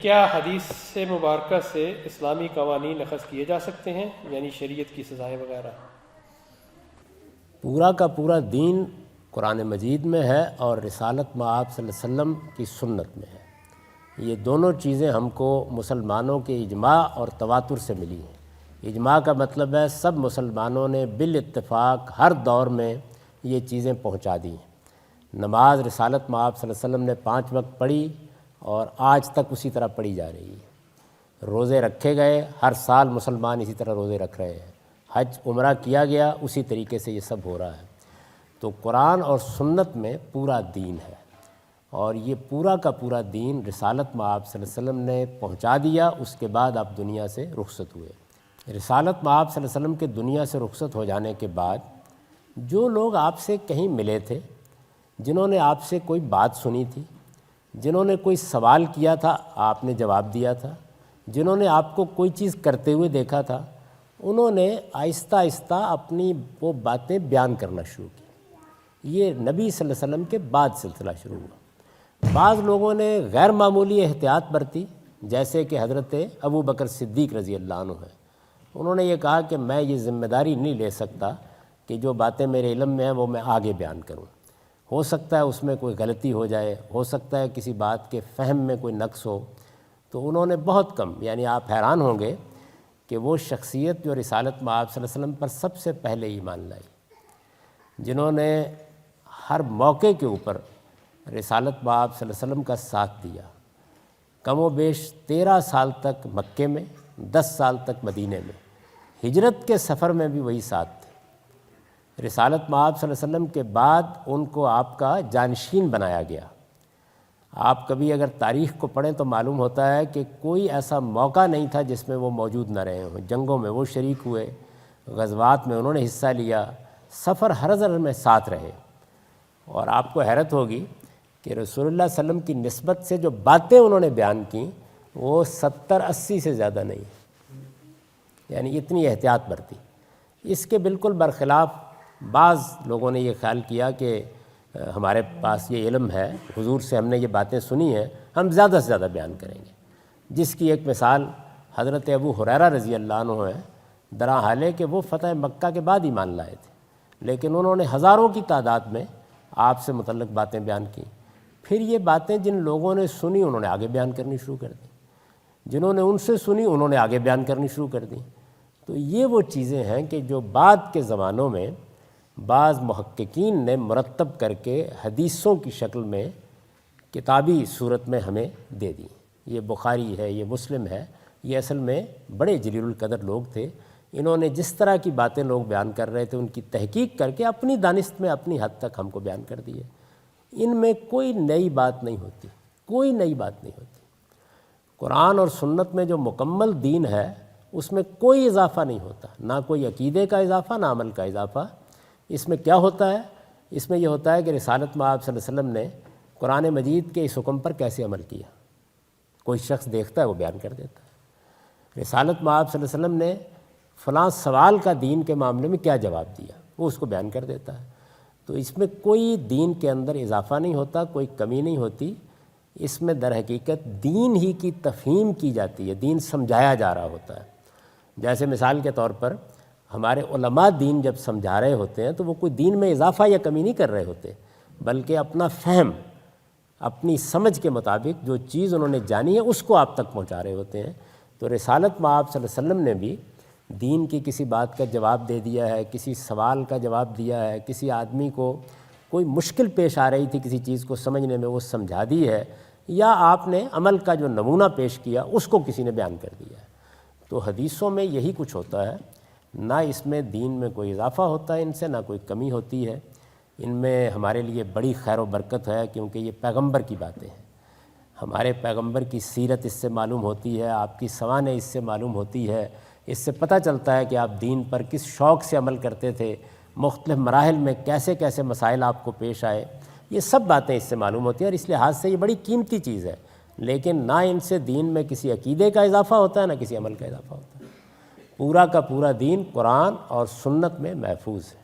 کیا حدیث سے مبارکہ سے اسلامی قوانین اخذ کیے جا سکتے ہیں، یعنی شریعت کی سزائیں وغیرہ؟ پورا کا پورا دین قرآن مجید میں ہے اور رسالت مآب صلی اللہ علیہ وسلم کی سنت میں ہے۔ یہ دونوں چیزیں ہم کو مسلمانوں کے اجماع اور تواتر سے ملی ہیں۔ اجماع کا مطلب ہے سب مسلمانوں نے بالاتفاق ہر دور میں یہ چیزیں پہنچا دی ہیں۔ نماز رسالت مآب صلی اللہ علیہ وسلم نے 5 وقت پڑھی اور آج تک اسی طرح پڑھی جا رہی ہے۔ روزے رکھے گئے، ہر سال مسلمان اسی طرح روزے رکھ رہے ہیں۔ حج عمرہ کیا گیا، اسی طریقے سے یہ سب ہو رہا ہے۔ تو قرآن اور سنت میں پورا دین ہے، اور یہ پورا کا پورا دین رسالت مآب صلی اللہ علیہ وسلم نے پہنچا دیا۔ اس کے بعد آپ دنیا سے رخصت ہوئے۔ رسالت مآب صلی اللہ علیہ وسلم کے دنیا سے رخصت ہو جانے کے بعد جو لوگ آپ سے کہیں ملے تھے، جنہوں نے آپ سے کوئی بات سنی تھی، جنہوں نے کوئی سوال کیا تھا آپ نے جواب دیا تھا، جنہوں نے آپ کو کوئی چیز کرتے ہوئے دیکھا تھا، انہوں نے آہستہ آہستہ اپنی وہ باتیں بیان کرنا شروع کی۔ یہ نبی صلی اللہ علیہ وسلم کے بعد سلسلہ شروع ہوا۔ بعض لوگوں نے غیر معمولی احتیاط برتی، جیسے کہ حضرت ابو بکر صدیق رضی اللہ عنہ ہیں۔ انہوں نے یہ کہا کہ میں یہ ذمہ داری نہیں لے سکتا کہ جو باتیں میرے علم میں ہیں وہ میں آگے بیان کروں۔ ہو سکتا ہے اس میں کوئی غلطی ہو جائے، ہو سکتا ہے کسی بات کے فہم میں کوئی نقص ہو۔ تو انہوں نے بہت کم، یعنی آپ حیران ہوں گے کہ وہ شخصیت جو رسالت مآب صلی اللہ علیہ وسلم پر سب سے پہلے ایمان لائی، جنہوں نے ہر موقع کے اوپر رسالت مآب صلی اللہ علیہ وسلم کا ساتھ دیا، کم و بیش 13 سال تک مکے میں، 10 سال تک مدینے میں، ہجرت کے سفر میں بھی وہی ساتھ تھے۔ رسالت مآب صلی اللہ علیہ وسلم کے بعد ان کو آپ کا جانشین بنایا گیا۔ آپ کبھی اگر تاریخ کو پڑھیں تو معلوم ہوتا ہے کہ کوئی ایسا موقع نہیں تھا جس میں وہ موجود نہ رہے ہوں۔ جنگوں میں وہ شریک ہوئے، غزوات میں انہوں نے حصہ لیا، سفر ہر زر میں ساتھ رہے۔ اور آپ کو حیرت ہوگی کہ رسول اللہ صلی اللہ علیہ وسلم کی نسبت سے جو باتیں انہوں نے بیان کیں وہ 70-80 سے زیادہ نہیں، یعنی اتنی احتیاط برتی۔ اس کے بالکل برخلاف بعض لوگوں نے یہ خیال کیا کہ ہمارے پاس یہ علم ہے، حضور سے ہم نے یہ باتیں سنی ہیں، ہم زیادہ سے زیادہ بیان کریں گے۔ جس کی ایک مثال حضرت ابو ہریرہ رضی اللہ عنہ ہے، درا حال ہے کہ وہ فتح مکہ کے بعد ایمان لائے تھے، لیکن انہوں نے ہزاروں کی تعداد میں آپ سے متعلق باتیں بیان کی۔ پھر یہ باتیں جن لوگوں نے سنی انہوں نے آگے بیان کرنی شروع کر دی، جنہوں نے ان سے سنی انہوں نے آگے بیان کرنی شروع کر دی۔ تو یہ وہ چیزیں ہیں کہ جو بعد کے زمانوں میں بعض محققین نے مرتب کر کے حدیثوں کی شکل میں کتابی صورت میں ہمیں دے دی۔ یہ بخاری ہے، یہ مسلم ہے، یہ اصل میں بڑے جلیل القدر لوگ تھے۔ انہوں نے جس طرح کی باتیں لوگ بیان کر رہے تھے ان کی تحقیق کر کے اپنی دانست میں اپنی حد تک ہم کو بیان کر دیے۔ ان میں کوئی نئی بات نہیں ہوتی، کوئی نئی بات نہیں ہوتی۔ قرآن اور سنت میں جو مکمل دین ہے اس میں کوئی اضافہ نہیں ہوتا، نہ کوئی عقیدے کا اضافہ، نہ عمل کا اضافہ۔ اس میں کیا ہوتا ہے؟ اس میں یہ ہوتا ہے کہ رسالت مآب صلی اللہ علیہ وسلم نے قرآن مجید کے اس حکم پر کیسے عمل کیا۔ کوئی شخص دیکھتا ہے وہ بیان کر دیتا ہے۔ رسالت مآب صلی اللہ علیہ وسلم نے فلاں سوال کا دین کے معاملے میں کیا جواب دیا، وہ اس کو بیان کر دیتا ہے۔ تو اس میں کوئی دین کے اندر اضافہ نہیں ہوتا، کوئی کمی نہیں ہوتی۔ اس میں در حقیقت دین ہی کی تفہیم کی جاتی ہے، دین سمجھایا جا رہا ہوتا ہے۔ جیسے مثال کے طور پر ہمارے علماء دین جب سمجھا رہے ہوتے ہیں تو وہ کوئی دین میں اضافہ یا کمی نہیں کر رہے ہوتے، بلکہ اپنا فہم، اپنی سمجھ کے مطابق جو چیز انہوں نے جانی ہے اس کو آپ تک پہنچا رہے ہوتے ہیں۔ تو رسالت مآب صلی اللہ علیہ وسلم نے بھی دین کی کسی بات کا جواب دے دیا ہے، کسی سوال کا جواب دیا ہے، کسی آدمی کو کوئی مشکل پیش آ رہی تھی کسی چیز کو سمجھنے میں وہ سمجھا دی ہے، یا آپ نے عمل کا جو نمونہ پیش کیا اس کو کسی نے بیان کر دیا ہے۔ تو حدیثوں میں یہی کچھ ہوتا ہے، نہ اس میں دین میں کوئی اضافہ ہوتا ہے، ان سے نہ کوئی کمی ہوتی ہے۔ ان میں ہمارے لیے بڑی خیر و برکت ہے کیونکہ یہ پیغمبر کی باتیں ہیں۔ ہمارے پیغمبر کی سیرت اس سے معلوم ہوتی ہے، آپ کی سوانح اس سے معلوم ہوتی ہے، اس سے پتہ چلتا ہے کہ آپ دین پر کس شوق سے عمل کرتے تھے، مختلف مراحل میں کیسے کیسے مسائل آپ کو پیش آئے، یہ سب باتیں اس سے معلوم ہوتی ہیں، اور اس لحاظ سے یہ بڑی قیمتی چیز ہے۔ لیکن نہ ان سے دین میں کسی عقیدے کا اضافہ ہوتا ہے، نہ کسی عمل کا اضافہ ہوتا ہے۔ پورا کا پورا دین قرآن اور سنت میں محفوظ ہے۔